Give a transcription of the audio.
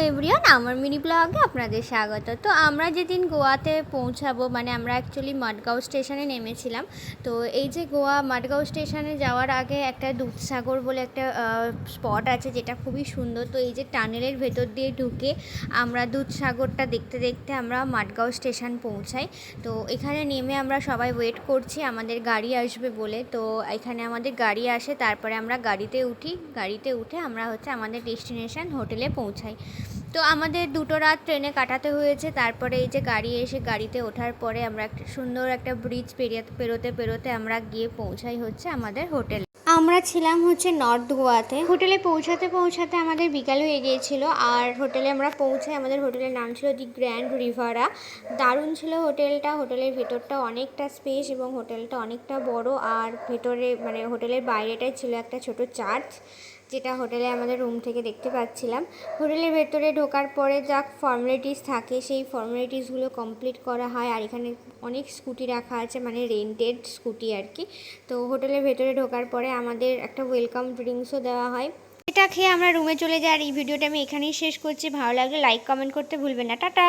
Everyone, আমার mini ব্লগে আপনাদের স্বাগত। তো আমরা যেদিন গোয়াতে পৌঁছাবো, মানে আমরা অ্যাকচুয়ালি মাডগাঁও স্টেশনে নেমেছিলাম। তো এই যে গোয়া মাডগাঁও স্টেশনে যাওয়ার আগে একটা দুধসাগর বলে একটা স্পট আছে, যেটা খুবই সুন্দর। তো এই যে টানেলের ভেতর দিয়ে ঢুকে আমরা দুধসাগরটা দেখতে দেখতে আমরা মাডগাঁও স্টেশন পৌঁছাই। তো এখানে নেমে আমরা সবাই ওয়েট করছি আমাদের গাড়ি আসবে বলে। তো এখানে আমাদের গাড়ি আসে, তারপরে আমরা গাড়িতে উঠে আমরা আমাদের ডেস্টিনেশন হোটেলে পৌঁছাই। তো আমাদের 2টো রাত ট্রেনে কাটাতে হয়েছে। তারপরে এই যে গাড়ি এসে গাড়িতে ওঠার পরে আমরা একটা সুন্দর একটা ব্রিজ পেরোতে আমরা গিয়ে পৌঁছাই আমাদের হোটেল। আমরা ছিলাম নর্থ গোয়াতে। হোটেলে পৌঁছাতে আমাদের বিকাল হয়ে গিয়েছিল। আর হোটেলে আমরা পৌঁছাই, আমাদের হোটেলের নাম ছিল দি গ্র্যান্ড রিভারা। দারুণ ছিল হোটেলটা। হোটেলের ভেতরটা অনেকটা স্পেস এবং হোটেলটা অনেকটা বড়। আর ভেতরে মানে হোটেলের বাইরেটাই ছিল একটা ছোট চার্চ, যেটা হোটেলে আমাদের রুম থেকে দেখতে পাচ্ছিলাম। হোটেলের ভেতরে ঢোকার পরে যা ফর্মালিটিস থাকে সেই ফর্মালিটিসগুলো কমপ্লিট করা হয়। আর এখানে অনেক স্কুটি রাখা আছে, মানে রেন্টেড স্কুটি আর কি। তো হোটেলের ভেতরে ঢোকার পরে আমাদের একটা ওয়েলকাম ড্রিঙ্কসও দেওয়া হয়। এটা খেয়ে আমরা রুমে চলে যাই। আর এই ভিডিওটা আমি এখানেই শেষ করছি। ভালো লাগলে লাইক কমেন্ট করতে ভুলবেন না। টাটা।